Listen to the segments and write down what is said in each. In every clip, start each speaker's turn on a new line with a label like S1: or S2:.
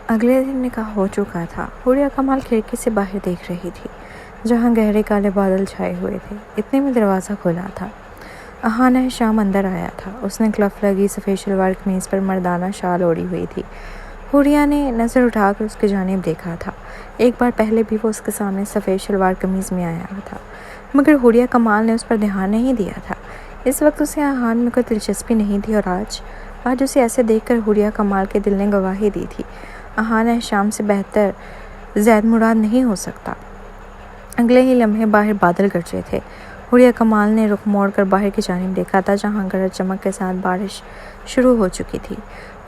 S1: اگلے دن نکاح ہو چکا تھا۔ حوریہ کمال کھڑکی سے باہر دیکھ رہی تھی جہاں گہرے کالے بادل چھائے ہوئے تھے۔ اتنے میں دروازہ کھلا تھا۔ اہانہ شام اندر آیا تھا۔ اس نے کلف لگی سفید شلوار قمیض پر مردانہ شال اوڑھی ہوئی تھی۔ حوریہ نے نظر اٹھا کر اس کی جانب دیکھا تھا۔ ایک بار پہلے بھی وہ اس کے سامنے سفید شلوار قمیض میں آیا تھا، مگر حوریہ کمال نے اس پر دھیان نہیں دیا تھا۔ اس وقت اسے اہان میں کوئی دلچسپی نہیں تھی، اور آج اسے ایسے دیکھ کر حوریہ کمال کے دل نے گواہی دی تھی، اہانہ شام سے بہتر زید مراد نہیں ہو سکتا۔ اگلے ہی لمحے باہر بادل گرجے تھے۔ حوریہ کمال نے رخ موڑ کر باہر کی جانب دیکھا تھا جہاں گرج چمک کے ساتھ بارش شروع ہو چکی تھی۔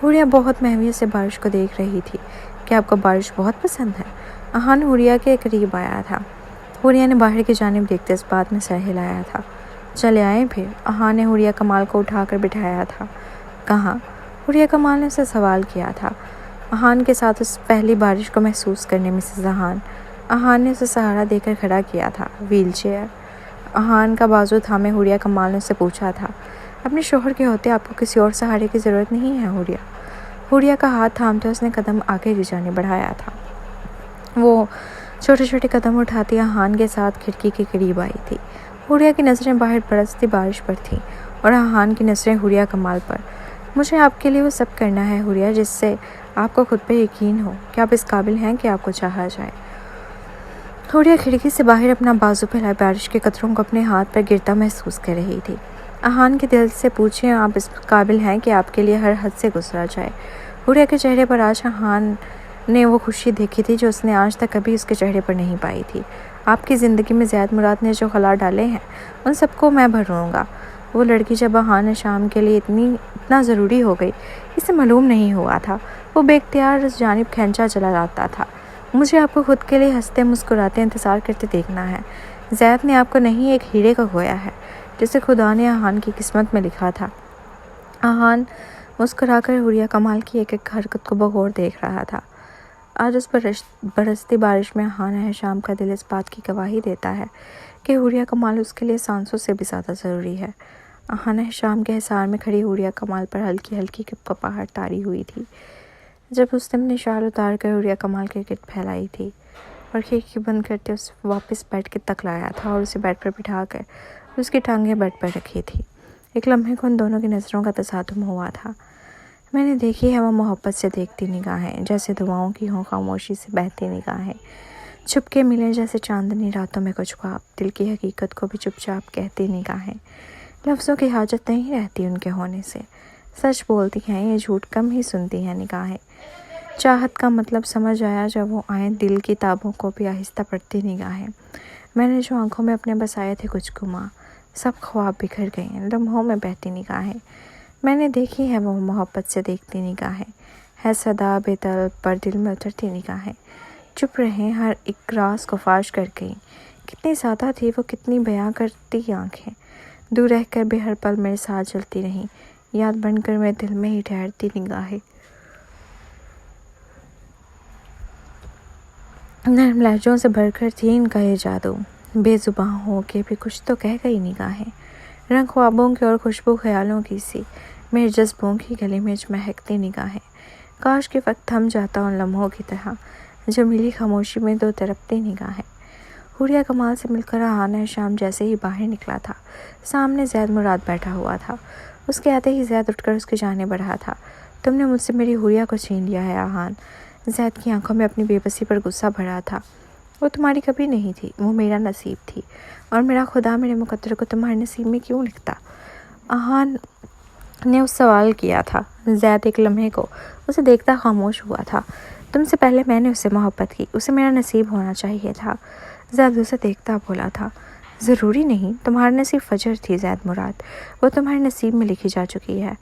S1: حوریہ بہت محویت سے بارش کو دیکھ رہی تھی۔ کیا آپ کو بارش بہت پسند ہے؟ اہان حوریہ کے قریب آیا تھا۔ حوریہ نے باہر کی جانب دیکھتے اس بات میں سر ہلایا تھا۔ چلے آئیں پھر؟ اہان نے حوریہ کمال کو اٹھا کر بٹھایا تھا۔ کہاں؟ حوریہ کمال نے اسے سوال کیا تھا، اہان کے ساتھ اس پہلی بارش کو محسوس کرنے مسز اہان۔ اہان نے اسے سہارا دے کر کھڑا کیا تھا۔ Wheel chair? اہان کا بازو تھامے حوریہ کمال نے اسے پوچھا تھا۔ اپنے شوہر کے ہوتے آپ کو کسی اور سہارے کی ضرورت نہیں ہے حوریہ۔ حوریہ کا ہاتھ تھامتے اس نے قدم آگے کی جانب بڑھایا تھا۔ وہ چھوٹے چھوٹے قدم اٹھاتی اہان کے ساتھ کھڑکی کے قریب آئی تھی۔ حوریہ کی نظریں باہر برستی بارش پر تھیں اور اہان کی نظریں حوریہ کمال پر۔ مجھے آپ کے لیے وہ سب کرنا ہے حوریہ جس سے آپ کو خود پہ یقین ہو کہ آپ اس قابل ہیں کہ آپ کو چاہا جائے۔ حوریہ کھڑکی سے باہر اپنا بازو پھیلائے بارش کے قطروں کو اپنے ہاتھ پر گرتا محسوس کر رہی تھی۔ اہان کے دل سے پوچھیں آپ اس قابل ہیں کہ آپ کے لیے ہر حد سے گزرا جائے۔ حوریہ کے چہرے پر آج اہان نے وہ خوشی دیکھی تھی جو اس نے آج تک کبھی اس کے چہرے پر نہیں پائی تھی۔ آپ کی زندگی میں زید مراد نے جو خلا ڈالے ہیں ان سب کو میں بھروں گا۔ وہ لڑکی جب اہان شام کے لیے اتنا ضروری ہو گئی اسے معلوم نہیں ہوا تھا۔ وہ بے اختیار اس جانب کھینچا چلا جاتا تھا۔ مجھے آپ کو خود کے لیے ہنستے مسکراتے انتظار کرتے دیکھنا ہے۔ زید نے آپ کو نہیں ایک ہیرے کو کھویا ہے جسے خدا نے اہان کی قسمت میں لکھا تھا۔ اہان مسکرا کر حوریہ کمال کی ایک ایک حرکت کو بغور دیکھ رہا تھا۔ آج اس برستی بارش میں اہان شام کا دل اس بات کی گواہی دیتا ہے کہ حوریہ کمال اس کے لیے سانسوں سے بھی زیادہ ضروری ہے۔ اہان شام کے حصار میں کھڑی حوریہ کمال پر ہلکی ہلکی کپکپاہٹ طاری ہوئی تھی جب اس نے اپنی شال اتار کر حوریہ کمال کے گرد پھیلائی تھی اور کھڑکی بند کرتے اسے واپس بیڈ کے تک لایا تھا اور اسے بیڈ پر بٹھا کر اس کی ٹانگیں بیڈ پر رکھی تھی۔ ایک لمحے کو ان دونوں کی نظروں کا تصادم ہوا تھا۔ میں نے دیکھی ہے وہ محبت سے دیکھتی نگاہیں جیسے دعاؤں کی ہوں، خاموشی سے بہتی نگاہیں، چھپ کے ملے جیسے چاندنی راتوں میں کچھ خواب، دل کی حقیقت کو بھی چپ چاپ کہتی نگاہیں۔ لفظوں کی حاجت نہیں رہتی ان کے ہونے سے، سچ بولتی ہیں یہ جھوٹ کم ہی سنتی ہیں نگاہیں۔ چاہت کا مطلب سمجھ آیا جب وہ آئیں دل کی تابوں کو بھی آہستہ پڑھتی نگاہیں۔ میں نے جو آنکھوں میں اپنے بسائے تھے کچھ گما، سب خواب بکھر گئے ہیں، لمحوں میں بہتی نگاہیں۔ میں نے دیکھی ہے وہ محبت سے دیکھتی نگاہیں، ہے صدا بے طلب پر دل میں اترتی نگاہیں، چپ رہیں ہر ایک راز کو فاش کر گئیں۔ کتنی سادہ تھی وہ، کتنی بیاں کرتی آنکھیں، دور رہ کر بھی ہر پل میرے ساتھ چلتی رہیں، یاد بن کر میرے دل میں ہی ٹھہرتی نگاہیں۔ نرم لہجوں سے بھر کر تھی ان کا یہ جادو، بے زباں ہو کے بھی کچھ تو کہہ گئی نگاہیں۔ رنگ خوابوں کی اور خوشبو خیالوں کی سی، میرے جذبوں کی گلی میں مہکتی نگاہیں۔ کاش کہ وقت تھم جاتا ان لمحوں کی طرح جو ملی خاموشی میں دو تڑپتی نگاہیں۔ حوریہ کمال سے مل کر اہان شام جیسے ہی باہر نکلا تھا، سامنے زید مراد بیٹھا ہوا تھا۔ اس کے آتے ہی زید اٹھ کر اس کی جانب بڑھا تھا۔ تم نے مجھ سے میری حوریہ کو چھین لیا ہے اہان۔ زید کی آنکھوں میں اپنی بے بسی پر غصہ بھرا تھا۔ وہ تمہاری کبھی نہیں تھی، وہ میرا نصیب تھی، اور میرا خدا میرے مقدر کو تمہارے نصیب میں کیوں لکھتا؟ اہان نے اس سوال کیا تھا۔ زید ایک لمحے کو اسے دیکھتا خاموش ہوا تھا۔ تم سے پہلے میں نے اسے محبت کی، اسے میرا نصیب ہونا چاہیے تھا۔ زید اسے دیکھتا بولا تھا، ضروری نہیں، تمہارا نصیب فجر تھی زید مراد، وہ تمہارے نصیب میں لکھی جا چکی ہے۔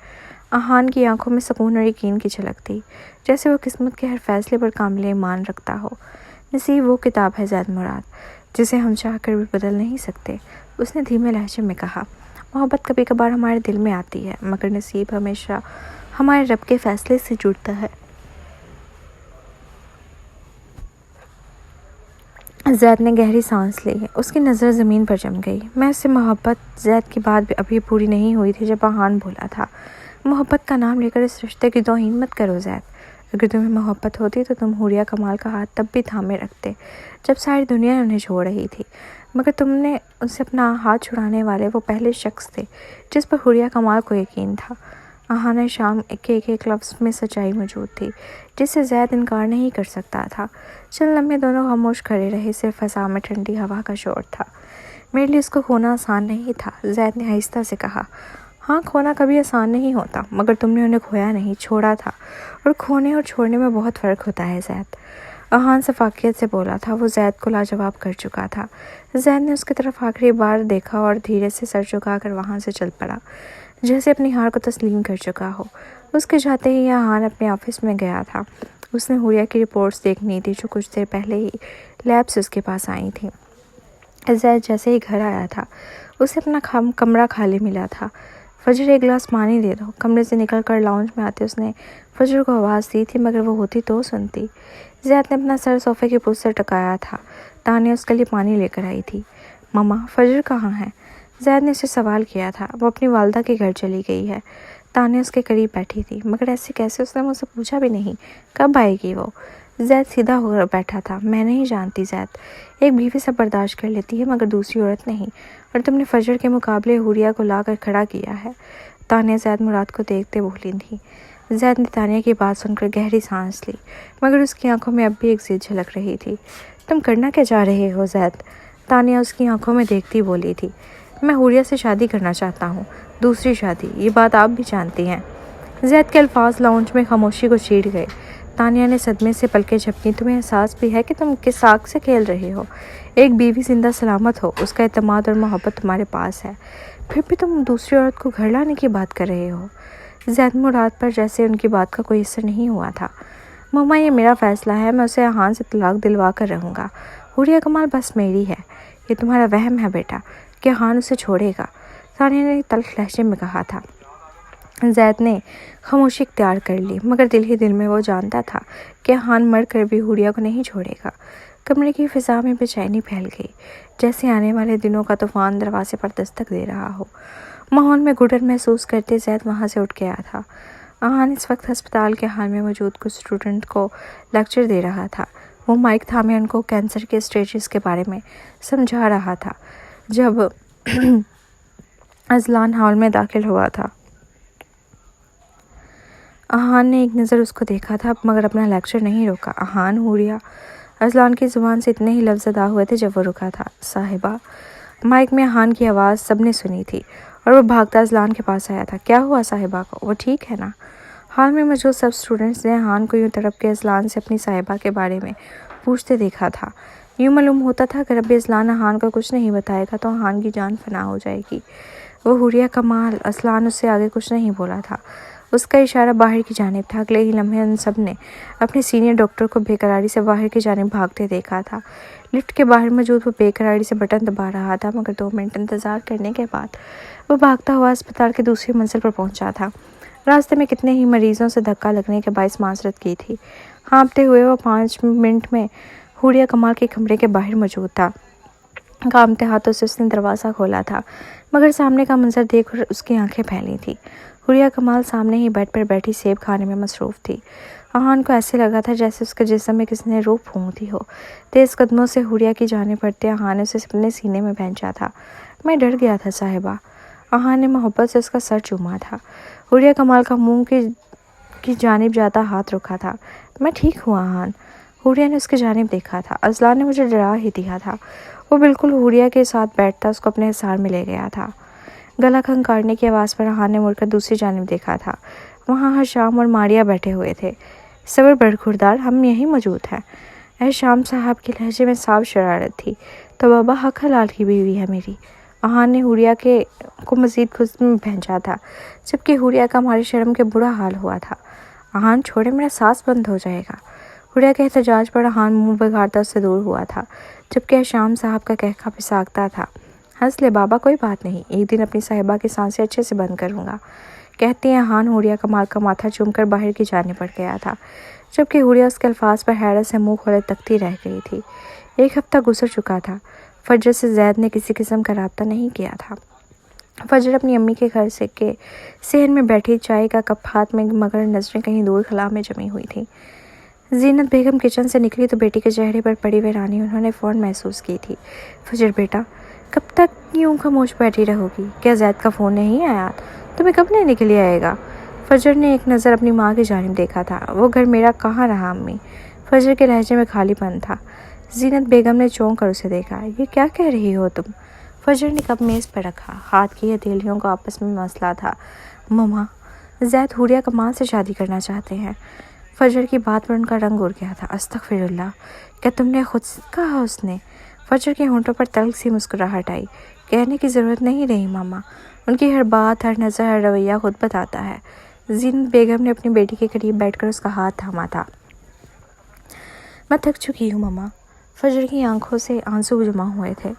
S1: اہان کی آنکھوں میں سکون اور یقین کی جھلک تھی، جیسے وہ قسمت کے ہر فیصلے پر کامل ایمان رکھتا ہو۔ نصیب وہ کتاب ہے زید مراد جسے ہم چاہ کر بھی بدل نہیں سکتے، اس نے دھیمے لہجے میں کہا۔ محبت کبھی کبھار ہمارے دل میں آتی ہے، مگر نصیب ہمیشہ ہمارے رب کے فیصلے سے جڑتا ہے۔ زید نے گہری سانس لی، اس کی نظر زمین پر جم گئی۔ میں اس سے محبت، زید کی بات ابھی پوری نہیں ہوئی تھی جب اہان بولا تھا، محبت کا نام لے کر اس رشتے کی توہین مت کرو زید۔ اگر تمہیں محبت ہوتی تو تم حوریہ کمال کا ہاتھ تب بھی تھامے رکھتے جب ساری دنیا انہیں چھوڑ رہی تھی، مگر تم نے ان سے اپنا ہاتھ چھڑانے والے وہ پہلے شخص تھے جس پر حوریہ کمال کو یقین تھا۔ اہانۂ شام کے ایک لفظ میں سچائی موجود تھی جسے زید انکار نہیں کر سکتا تھا۔ چند لمحے دونوں خاموش کھڑے رہے، صرف فضا میں ٹھنڈی ہوا کا شور تھا۔ میرے لیے اس کو کھونا آسان نہیں تھا، زید نے آہستہ سے کہا۔ ہاں، کھونا کبھی آسان نہیں ہوتا، مگر تم نے انہیں کھویا نہیں، چھوڑا تھا، اور کھونے اور چھوڑنے میں بہت فرق ہوتا ہے زید۔ اہان شفقت سے بولا تھا، وہ زید کو لاجواب کر چکا تھا۔ زید نے اس کی طرف آخری بار دیکھا اور دھیرے سے سر جھکا کر وہاں سے چل پڑا، جیسے اپنی ہار کو تسلیم کر چکا ہو۔ اس کے جاتے ہی اہان اپنے آفس میں گیا تھا۔ اس نے حوریہ کی رپورٹس دیکھنی تھی جو کچھ دیر پہلے ہی لیب سے اس کے پاس آئی تھیں۔ زید جیسے ہی گھر آیا تھا، اسے اپنا کمرہ خالی ملا تھا۔ فجر، ایک گلاس پانی دے دو۔ کمرے سے نکل کر لاؤنج میں آتے اس نے فجر کو آواز دی تھی، مگر وہ ہوتی تو سنتی۔ زید نے اپنا سر صوفے کی پشت سے ٹکایا تھا۔ تانیہ اس کے لیے پانی لے کر آئی تھی۔ مما، فجر کہاں ہے؟ زید نے اسے سوال کیا تھا۔ وہ اپنی والدہ کے گھر چلی گئی ہے۔ تانیہ اس کے قریب بیٹھی تھی۔ مگر ایسے کیسے؟ اس نے مجھ سے پوچھا بھی نہیں، کب آئے گی وہ؟ زید سیدھا ہو کر بیٹھا تھا۔ میں نہیں جانتی زید، ایک بیوی سب برداشت کر لیتی ہے مگر دوسری عورت نہیں، اور تم نے فجر کے مقابلے حوریہ کو لا کر کھڑا کیا ہے۔ تانیہ زید مراد کو دیکھتے بولی تھی۔ زید نے تانیہ کی بات سن کر گہری سانس لی، مگر اس کی آنکھوں میں اب بھی ایک ضد جھلک رہی تھی۔ تم کرنا کیا چاہ رہے ہو زید؟ تانیہ اس کی آنکھوں میں دیکھتی بولی تھی۔ میں حوریہ سے شادی کرنا چاہتا ہوں، دوسری شادی، یہ بات آپ بھی جانتی ہیں۔ زید کے الفاظ لاؤنج میں خاموشی کو چیر گئے۔ تانیہ نے صدمے سے پلکیں جھپکیں۔ تمہیں احساس بھی ہے کہ تم کس آگ سے کھیل رہے ہو؟ ایک بیوی زندہ سلامت ہو، اس کا اعتماد اور محبت تمہارے پاس ہے، پھر بھی تم دوسری عورت کو گھر لانے کی بات کر رہے ہو۔ زید مراد پر جیسے ان کی بات کا کوئی اثر نہیں ہوا تھا۔ مما، یہ میرا فیصلہ ہے، میں اسے اہان سے طلاق دلوا کر رہوں گا۔ حوریہ کمال بس میری ہے۔ یہ تمہارا وہم ہے بیٹا کہ اہان اسے چھوڑے گا، تانیہ نے تلخ لہجے میں کہا تھا۔ زید نے خاموشی اختیار کر لی، مگر دل ہی دل میں وہ جانتا تھا کہ اہان مر کر بھی حوریہ کو نہیں چھوڑے گا۔ کمرے کی فضا میں بے چینی پھیل گئی، جیسے آنے والے دنوں کا طوفان دروازے پر دستک دے رہا ہو۔ ماحول میں گھٹن محسوس کرتے زید وہاں سے اٹھ گیا تھا۔ اہان اس وقت ہسپتال کے ہال میں موجود کچھ اسٹوڈنٹ کو لیکچر دے رہا تھا۔ وہ مائک تھامے ان کو کینسر کے اسٹیجز کے بارے میں سمجھا رہا تھا۔ جب اذلان ہال میں داخل ہوا تھا، اہان نے ایک نظر اس کو دیکھا تھا، مگر اپنا لیکچر نہیں روکا۔ اہان، حوریہ، اذلان کی زبان سے اتنے ہی لفظ ادا ہوئے تھے جب وہ رکا تھا۔ صاحبہ، مائک میں اہان کی آواز سب نے سنی تھی، اور وہ بھاگتا اذلان کے پاس آیا تھا۔ کیا ہوا صاحبہ کو؟ وہ ٹھیک ہے نا؟ ہال میں موجود سب اسٹوڈنٹس نے اہان کو یوں تڑپ کے اذلان سے اپنی صاحبہ کے بارے میں پوچھتے دیکھا تھا۔ یوں معلوم ہوتا تھا اگر ابھی اذلان اہان کو کچھ نہیں بتائے گا تو اہان کی جان فنا ہو جائے گی۔ وہ حوریہ کمال، اذلان اس سے آگے کچھ نہیں بولا تھا۔ اس کا اشارہ باہر کی جانب تھا۔ اگلے ہی لمحے ان سب نے اپنے سینئر ڈاکٹر کو بے قراری سے باہر کی جانب بھاگتے دیکھا تھا۔ لفٹ کے باہر موجود وہ بے قراری سے بٹن دبا رہا تھا، مگر 2 منٹ انتظار کرنے کے بعد وہ بھاگتا ہوا اسپتال کے دوسری منزل پر پہنچا تھا۔ راستے میں کتنے ہی مریضوں سے دھکا لگنے کے باعث معذرت کی تھی۔ ہانپتے ہوئے وہ 5 منٹ میں حوریہ کمال کے کمرے کے باہر موجود تھا۔ کانپتے ہاتھوں سے اس نے دروازہ کھولا تھا، مگر سامنے کا منظر دیکھ کر اس کی آنکھیں پھیلی تھیں۔ حوریہ کمال سامنے ہی بیڈ پر بیٹھی سیب کھانے میں مصروف تھی۔ اہان کو ایسے لگا تھا جیسے اس کے جسم میں کسی نے روح پھونک دی ہو۔ تیز قدموں سے حوریہ کی جانب بڑھتے اہان نے اسے اپنے سینے میں بھینچا تھا۔ میں ڈر گیا تھا صاحبہ۔ اہان نے محبت سے اس کا سر چوما تھا۔ حوریہ کمال کا منہ کی جانب جاتا ہاتھ رکھا تھا۔ میں ٹھیک ہوں اہان۔ حوریہ نے اس کی جانب دیکھا تھا۔ اذلان نے مجھے ڈرا ہی دیا تھا۔ وہ بالکل حوریہ کے ساتھ بیٹھتا اس کو اپنے حصار میں لے گیا تھا۔ گلا کھنکارنے کی آواز پر اہان نے مڑ کر دوسری جانب دیکھا تھا۔ وہاں ہرشام اور ماریا بیٹھے ہوئے تھے۔ صبر برخوردار، ہم یہیں موجود ہیں۔ ہرشام صاحب کے لہجے میں صاف شرارت تھی۔ تو بابا حق حلال کی بیوی ہے میری۔ اہان نے حوریہ کو مزید غصے میں بھینچا تھا، جبکہ حوریہ کا ہماری شرم کے برا حال ہوا تھا۔ اہان چھوڑے، میرا سانس بند ہو جائے گا۔ حوریہ کے احتجاج پر اہان منہ بگاڑتا اس سے دور ہوا تھا، جبکہ ہرشام صاحب کا کہکا پھسکتا تھا۔ ہنس لے بابا، کوئی بات نہیں، ایک دن اپنی صاحبہ کی سانسیں اچھے سے بند کروں گا۔ کہتے ہیں اہان حوریہ کمال کا ماتھا چوم کر باہر کی جانب بڑھ گیا تھا، جبکہ حوریہ اس کے الفاظ پر حیرت سے منہ کھولے تکتی رہ گئی تھی۔ 1 ہفتہ گزر چکا تھا۔ فجر سے زید نے کسی قسم کا رابطہ نہیں کیا تھا۔ فجر اپنی امی کے گھر سے کے صحن میں بیٹھی چائے کا کپ ہاتھ میں، مگر نظریں کہیں دور خلا میں جمی ہوئی تھیں۔ زینت بیگم کچن سے نکلی تو بیٹی کے چہرے پر پڑی ویرانی انہوں نے فوراً محسوس کی تھی۔ فجر بیٹا، کب تک یوں خاموش بیٹھی رہو گی؟ کیا زید کا فون نہیں آیا؟ تمہیں کب لینے کے لیے آئے گا؟ فجر نے ایک نظر اپنی ماں کی جانب دیکھا تھا۔ وہ گھر میرا کہاں رہا امی؟ فجر کے لہجے میں خالی پن تھا۔ زینت بیگم نے چونک کر اسے دیکھا۔ یہ کیا کہہ رہی ہو تم؟ فجر نے کپ میز پر رکھا، ہاتھ کی ہتھیلیوں کا آپس میں مسئلہ تھا۔ مما، زید حوریہ کمال سے شادی کرنا چاہتے ہیں۔ فجر کی بات پر ان کا رنگ اڑ گیا تھا۔ استغفر اللہ، کیا تم نے خود کہا اس نے؟ فجر کے ہونٹوں پر تلخ سی مسکراہٹ آئی۔ کہنے کی ضرورت نہیں رہی ماما، ان کی ہر بات، ہر نظر، ہر رویہ خود بتاتا ہے۔ زینت بیگم نے اپنی بیٹی کے قریب بیٹھ کر اس کا ہاتھ تھاما تھا۔ میں تھک چکی ہوں ماما۔ فجر کی آنکھوں سے آنسو جمع ہوئے تھے۔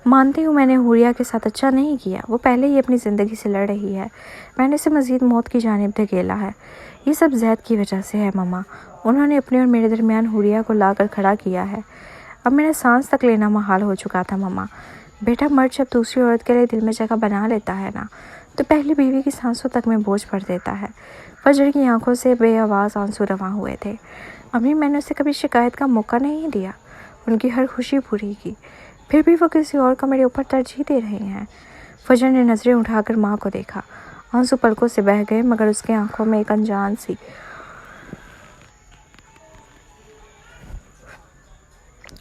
S1: مانتی ہوں میں نے حوریہ کے ساتھ اچھا نہیں کیا، وہ پہلے ہی اپنی زندگی سے لڑ رہی ہے، میں نے اسے مزید موت کی جانب دھکیلا ہے۔ یہ سب زید کی وجہ سے ہے ماما، انہوں نے اپنے اور میرے درمیان حوریہ کو لا کر کھڑا کیا ہے۔ اب میرا سانس تک لینا محال ہو چکا تھا ماما۔ بیٹا، مرد جب دوسری عورت کے لیے دل میں جگہ بنا لیتا ہے نا، تو پہلی بیوی کی سانسوں تک میں بوجھ پڑ دیتا ہے۔ فجر کی آنکھوں سے بے آواز آنسو رواں ہوئے تھے۔ امی، میں نے اسے کبھی شکایت کا موقع نہیں دیا، ان کی ہر خوشی پوری کی، پھر بھی وہ کسی اور کو میرے اوپر ترجیح دے رہے ہیں۔ فجر نے نظریں اٹھا کر ماں کو دیکھا۔ آنسو پلکوں سے بہہ گئے، مگر اس کے آنکھوں میں ایک انجان سی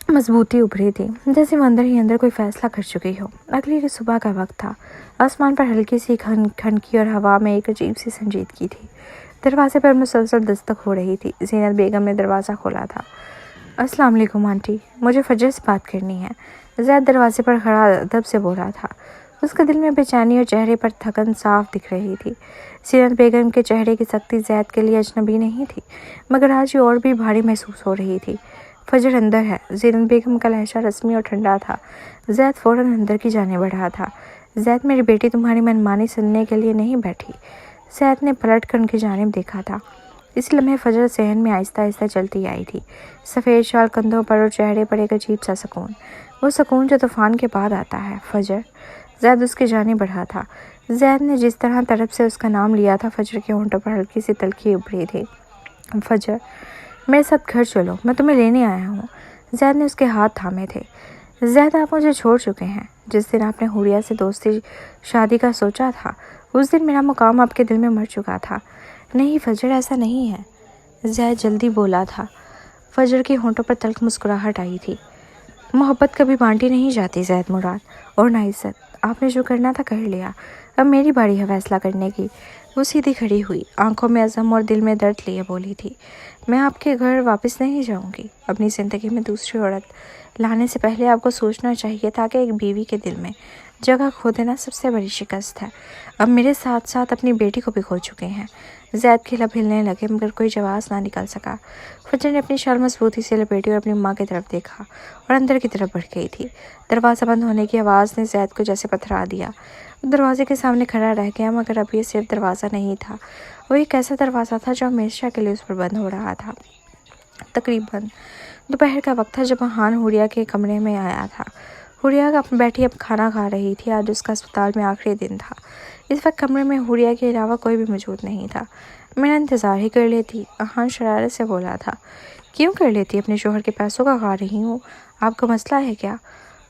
S1: مضبوطی ابھری تھی، جیسے وہ اندر ہی اندر کوئی فیصلہ کر چکی ہو۔ اگلی صبح کا وقت تھا۔ آسمان پر ہلکی سی کھنکی اور ہوا میں ایک عجیب سی سنجیدگی تھی۔ دروازے پر مسلسل دستک ہو رہی تھی۔ زینت بیگم نے دروازہ کھولا تھا۔ السلام علیکم آنٹی، مجھے فجر سے بات کرنی ہے۔ زید دروازے پر کھڑا ادب سے بولا تھا۔ اس کے دل میں بے چینی اور چہرے پر تھکن صاف دکھ رہی تھی۔ زینت بیگم کے چہرے کی سختی زید کے لیے اجنبی نہیں تھی، مگر آج یہ اور بھی بھاری محسوس ہو رہی تھی۔ فجر اندر ہے۔ زینت بیگم کا لہجہ رسمی اور ٹھنڈا تھا۔ زید فوراً اندر کی جانب بڑھا تھا۔ زید، میری بیٹی تمہاری منمانی سننے کے لیے نہیں بیٹھی۔ زید نے پلٹ کر ان کی جانب دیکھا تھا۔ اس لمحے فجر صحن میں آہستہ آہستہ چلتی آئی تھی، سفید شال کندھوں پر اور چہرے پر ایک عجیب سا سکون، وہ سکون جو طوفان کے بعد آتا ہے۔ فجر، زید اس کی جانب بڑھا تھا۔ زید نے جس طرح طرف سے اس کا نام لیا تھا، فجر کے ہونٹوں پر ہلکی سی تلخی ابھری تھی۔ فجر، میرے ساتھ گھر چلو، میں تمہیں لینے آیا ہوں۔ زید نے اس کے ہاتھ تھامے تھے۔ زید، آپ مجھے چھوڑ چکے ہیں۔ جس دن آپ نے حوریہ سے دوستی شادی کا سوچا تھا، اس دن میرا مقام آپ کے دل میں مر چکا تھا۔ نہیں فجر، ایسا نہیں ہے، زید جلدی بولا تھا۔ فجر کے ہونٹوں پر تلخ مسکراہٹ آئی تھی۔ محبت کبھی بانٹی نہیں جاتی زید مراد، اور نہ عزت۔ آپ نے جو کرنا تھا کر لیا، اب میری باری ہے فیصلہ کرنے کی۔ وہ سیدھی کھڑی ہوئی، آنکھوں میں عزم اور دل میں درد لیے بولی تھی۔ میں آپ کے گھر واپس نہیں جاؤں گی۔ اپنی زندگی میں دوسری عورت لانے سے پہلے آپ کو سوچنا چاہیے تھا کہ ایک بیوی کے دل میں جگہ کھو دینا سب سے بڑی شکست ہے۔ اب میرے ساتھ ساتھ اپنی بیٹی کو بھی کھو چکے ہیں۔ زید کے لب ہلنے لگے، مگر کوئی جواز نہ نکل سکا۔ فجر نے اپنی شال مضبوطی سے لپیٹی اور اپنی ماں کی طرف دیکھا اور اندر کی طرف بڑھ گئی تھی۔ دروازہ بند ہونے کی آواز نے زید کو جیسے پتھرا دیا۔ وہ دروازے کے سامنے کھڑا رہ گیا، مگر اب یہ صرف دروازہ نہیں تھا، وہ ایک ایسا دروازہ تھا جو ہمیشہ کے لیے اس پر بند ہو رہا تھا۔ تقریباً دوپہر کا وقت تھا جب احان حوریہ کے کمرے میں آیا تھا۔ حوریہ بیٹھی اب کھانا کھا رہی تھی۔ آج اس کا اسپتال میں آخری دن تھا۔ اس وقت کمرے میں حوریہ کے علاوہ کوئی بھی موجود نہیں تھا۔ میں نے انتظار ہی کر لیتی، احان شرارت سے بولا تھا۔ کیوں کر لیتی؟ اپنے شوہر کے پیسوں کا کھا رہی ہوں، آپ کو مسئلہ ہے کیا؟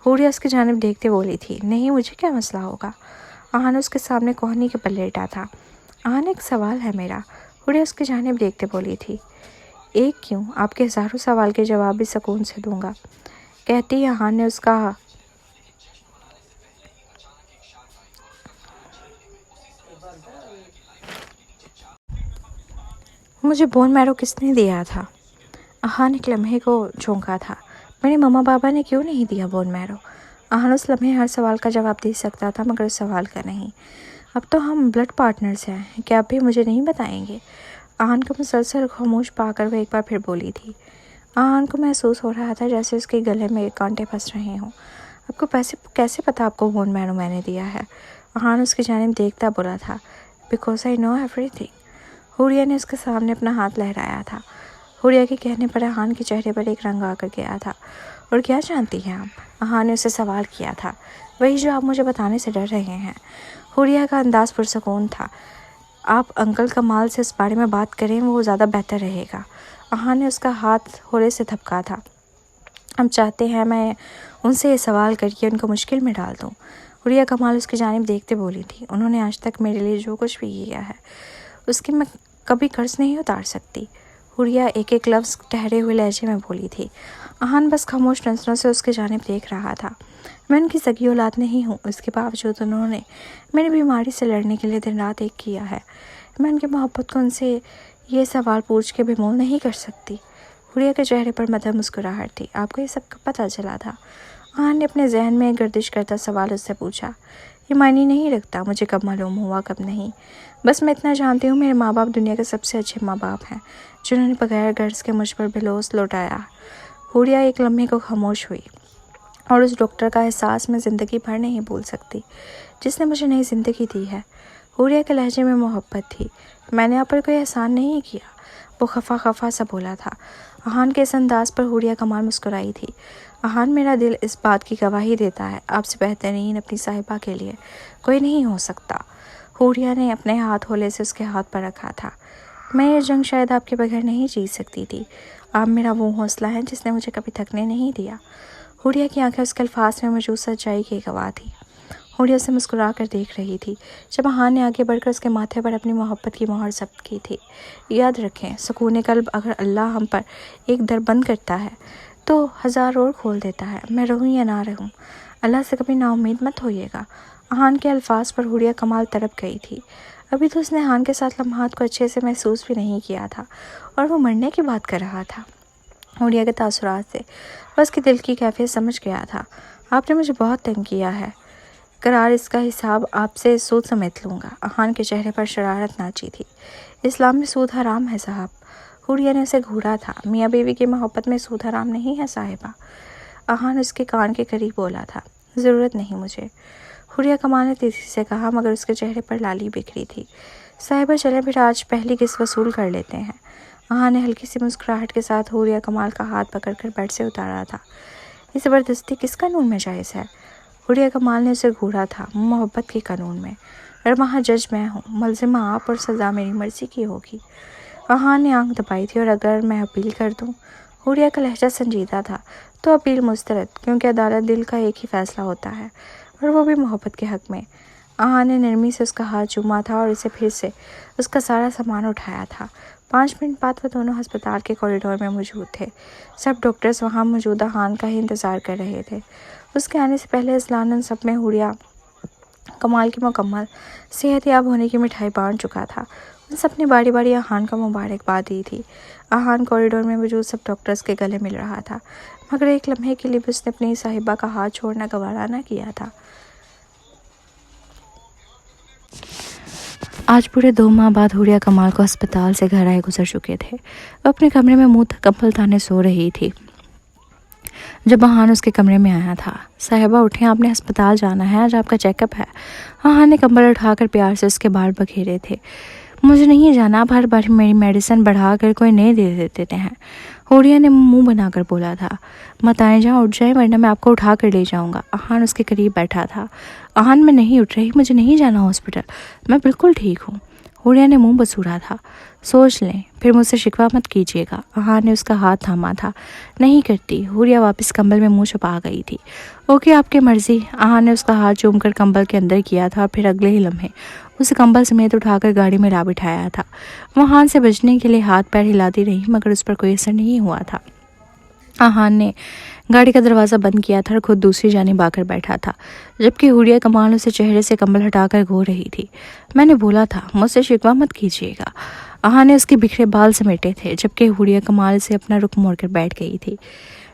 S1: حوریہ اس کی جانب دیکھتے بولی تھی۔ نہیں، مجھے کیا مسئلہ ہوگا؟ احان اس کے سامنے کوہنی کے پل لیٹا تھا۔ احان، ایک سوال ہے میرا، حوریہ اس کی جانب دیکھتے بولی تھی۔ ایک کیوں؟ آپ کے ہزاروں سوال کے جواب بھی سکون سے دوں گا، کہتی احان نے اس کا مجھے بون میرو کس نے دیا تھا؟ احان ایک لمحے کو چونکا تھا۔ میرے ماما بابا نے کیوں نہیں دیا بون میرو؟ احان اس لمحے ہر سوال کا جواب دے سکتا تھا، مگر اس سوال کا نہیں۔ اب تو ہم بلڈ پارٹنرز ہیں، کیا آپ بھی مجھے نہیں بتائیں گے؟ احان کو مسلسل خاموش پا کر وہ ایک بار پھر بولی تھی۔ احان کو محسوس ہو رہا تھا جیسے اس کے گلے میں کانٹے پھنس رہے ہوں۔ آپ کو کیسے پتا آپ کو بون میرو میں نے دیا ہے؟ احان اس کی جانب دیکھتا بولا تھا۔ بیکاز آئی نو ایوری تھنگ۔ حوریہ نے اس کے سامنے اپنا ہاتھ لہرایا تھا۔ حوریہ کے کہنے پر احان کے چہرے پر ایک رنگ آ کر گیا تھا۔ اور کیا جانتی ہیں آپ؟ احان نے اسے سوال کیا تھا۔ وہی جو آپ مجھے بتانے سے ڈر رہے ہیں۔ حوریہ کا انداز پرسکون تھا۔ آپ انکل کمال سے اس بارے میں بات کریں، وہ زیادہ بہتر رہے گا۔ احان نے اس کا ہاتھ تھوڑے سے تھپکا تھا۔ ہم چاہتے ہیں میں ان سے یہ سوال کر کے ان کو مشکل میں ڈال دوں۔ حوریہ کمال اس کی جانب دیکھتے بولی تھی، انہوں نے آج تک میرے لیے جو کچھ بھی کیا ہے اس کی میں کبھی قرض نہیں اتار سکتی۔ حوریہ ایک ایک لفظ ٹھہرے ہوئے لہجے میں بولی تھی۔ احان بس خاموش نظروں سے اس کی جانب دیکھ رہا تھا۔ میں ان کی سگی اولاد نہیں ہوں، اس کے باوجود انہوں نے میری بیماری سے لڑنے کے لیے دن رات ایک کیا ہے۔ میں ان کی محبت کو ان سے یہ سوال پوچھ کے بے مول نہیں کر سکتی۔ حوریہ کے چہرے پر مدھم مسکراہٹ تھی۔ آپ کو یہ سب کب پتہ چلا تھا؟ احان نے اپنے ذہن میں گردش کرتا سوال اس سے پوچھا۔ یہ معنی نہیں رکھتا مجھے کب معلوم ہوا کب نہیں، بس میں اتنا جانتی ہوں میرے ماں باپ دنیا کے سب سے اچھے ماں باپ ہیں جنہوں نے بغیر غرض کے مجھ پر بلوس لوٹایا۔ حوریہ ایک لمحے کو خاموش ہوئی اور اس ڈاکٹر کا احساس میں زندگی بھر نہیں بھول سکتی جس نے مجھے نئی زندگی دی ہے۔ حوریہ کے لہجے میں محبت تھی۔ میں نے آپ پر کوئی احسان نہیں کیا، وہ خفا خفا سا بولا تھا۔ احان کے اس انداز پر حوریہ کمال مسکرائی تھی۔ احان میرا دل اس بات کی گواہی دیتا ہے، آپ سے بہترین اپنی صاحبہ کے لیے کوئی نہیں ہو سکتا۔ حوریہ نے اپنے ہاتھ ہولے سے اس کے ہاتھ پر رکھا تھا۔ میں یہ جنگ شاید آپ کے بغیر نہیں جیت سکتی تھی۔ آپ میرا وہ حوصلہ ہے جس نے مجھے کبھی تھکنے نہیں دیا۔ حوریہ کی آنکھیں اس کے الفاظ میں موجود سچائی کی گواہ تھی۔ حوریہ اسے مسکرا کر دیکھ رہی تھی۔ جب احان نے آگے بڑھ کر اس کے ماتھے پر اپنی محبت کی مہر ضبط کی تھی۔ یاد رکھیں، سکون قلب اگر اللہ ہم پر ایک در بند کرتا ہے تو ہزار اور کھول دیتا ہے۔ میں رہوں یا نہ رہوں، اللہ سے کبھی نا امید مت ہوئیے گا۔ احان کے الفاظ پر حوریہ کمال تڑپ گئی تھی۔ ابھی تو اس نے احان کے ساتھ لمحات کو اچھے سے محسوس بھی نہیں کیا تھا اور وہ مرنے کی بات کر رہا تھا۔ حوریہ کے تاثرات سے وہ اس کی دل کی کیفیت سمجھ گیا تھا۔ آپ نے مجھے بہت تنگ کیا ہے، قرار اس کا حساب آپ سے سود سمیت لوں گا۔ احان کے چہرے پر شرارت ناچی تھی۔ اسلام میں سود حرام ہے صاحب۔ حوریہ نے اسے گھورا تھا۔ میاں بیوی کی محبت میں سود حرام نہیں ہے صاحبہ۔ احان اس کے کان کے قریب بولا تھا۔ ضرورت نہیں مجھے، حوریہ کمال نے تیزی سے کہا، مگر اس کے چہرے پر لالی بکھری تھی۔ صاحبہ چلیں پھر آج پہلی قسط وصول کر لیتے ہیں۔ احان نے ہلکی سی مسکراہٹ کے ساتھ حوریہ کمال کا ہاتھ پکڑ کر بیڈ سے اتارا تھا۔ یہ زبردستی کس قانون میں جائز ہے؟ حوریہ کمال نے اسے گھورا تھا۔ محبت کے قانون میں، اور وہاں جج میں ہوں، ملزمہ آپ اور سزا میری مرضی کی ہوگی۔ احان نے آنکھ دبائی تھی۔ اور اگر میں اپیل کر دوں؟ حوریہ کا لہجہ سنجیدہ تھا۔ تو اپیل مسترد، کیونکہ عدالت دل کا ایک ہی فیصلہ ہوتا ہے، اور وہ بھی محبت کے حق میں۔ احان نے نرمی سے اس کا ہاتھ چوما تھا اور اسے پھر سے اس کا سارا سامان اٹھایا تھا۔ 5 منٹ بعد وہ دونوں ہسپتال کے کوریڈور میں موجود تھے۔ سب ڈاکٹرز وہاں موجود احان کا ہی انتظار کر رہے تھے۔ اس کے آنے سے پہلے اذلاناً سب میں حوریہ کمال کی مکمل صحت یاب ہونے کی مٹھائی بانٹ چکا تھا۔ ان سب نے باری باری احان کو مبارکباد دی تھی۔ احان کوریڈور میں موجود سب ڈاکٹرز کے گلے مل رہا تھا، مگر ایک لمحے کے لیے بھی اس نے اپنی صاحبہ کا ہاتھ چھوڑنا گوارا نہ کیا تھا۔ آج پورے 2 ماہ بعد حوریہ کمال کو ہسپتال سے گھر آئے گزر چکے تھے۔ وہ اپنے کمرے میں منہ کمبل تانے سو رہی تھی جب احان اس کے کمرے میں آیا تھا۔ صاحبہ اٹھیں، آپ نے ہسپتال جانا ہے، آج آپ کا چیک اپ ہے۔ احان نے کمبل اٹھا کر پیار سے اس کے بال بکھیرے تھے۔ مجھے نہیں جانا، آپ ہر بار میری میڈیسن بڑھا کر کوئی نئے دے دیتے ہیں۔ حوریہ نے منہ بنا کر بولا تھا۔ مت آئیں، جہاں اٹھ جائیں ورنہ میں آپ کو اٹھا کر لے جاؤں گا۔ احان اس کے قریب بیٹھا تھا۔ احان میں نہیں اٹھ رہی، مجھے نہیں جانا ہاسپٹل، میں بالکل ٹھیک ہوں۔ حوریہ نے منہ بسورا تھا۔ سوچ لیں، پھر مجھ سے شکوہ مت کیجیے گا۔ احان نے اس کا ہاتھ تھاما تھا۔ نہیں کرتی۔ حوریہ واپس کمبل میں منہ چھپا گئی تھی۔ اوکے، آپ کی مرضی۔ احان نے اس کا ہاتھ چوم کر کمبل کے اندر کیا تھا، پھر اگلے ہی لمحے اسے کمبل سمیت اٹھا کر گاڑی میں لا بٹھایا تھا۔ وہ احان سے بچنے کے لیے ہاتھ پیر ہلاتی رہی، مگر اس پر کوئی اثر نہیں ہوا تھا۔ احان نے گاڑی کا دروازہ بند کیا تھا اور خود دوسری جانب آ کر بیٹھا تھا، جبکہ حوریہ کمال اسے چہرے سے کمبل ہٹا کر گھو رہی تھی۔ میں نے بولا تھا مجھ سے شکوہ مت کیجیے گا۔ احان نے اس کے بکھرے بال سمیٹے تھے، جبکہ حوریہ کمال سے اپنا رخ موڑ کر بیٹھ گئی تھی۔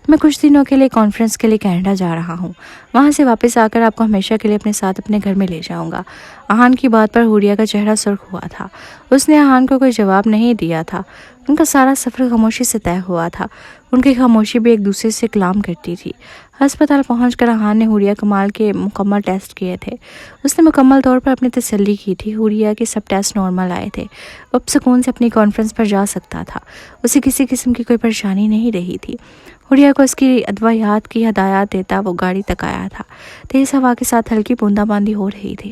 S1: میں کچھ دنوں کے لیے کانفرنس کے لیے کینیڈا جا رہا ہوں، وہاں سے واپس آ کر آپ کو ہمیشہ کے لیے اپنے ساتھ اپنے گھر میں لے جاؤں گا۔ احان کی بات پر حوریہ کا چہرہ سرخ ہوا تھا۔ اس نے احان کو کوئی جواب نہیں دیا تھا۔ ان کا سارا سفر خاموشی سے طے ہوا تھا۔ ان کی خاموشی بھی ایک دوسرے سے کلام کرتی تھی۔ ہسپتال پہنچ کر احان نے حوریہ کمال کے مکمل ٹیسٹ کیے تھے۔ اس نے مکمل طور پر اپنی تسلی کی تھی۔ حوریہ کے سب ٹیسٹ نارمل آئے تھے۔ وہ اب سکون سے اپنی کانفرنس پر جا سکتا تھا۔ اسے کسی قسم کی کوئی پریشانی نہیں رہی تھی۔ حوریہ کو اس کی ادویات کی ہدایات دیتا وہ گاڑی تک آیا تھا۔ تیز ہوا کے ساتھ ہلکی بوندا باندی ہو رہی تھی۔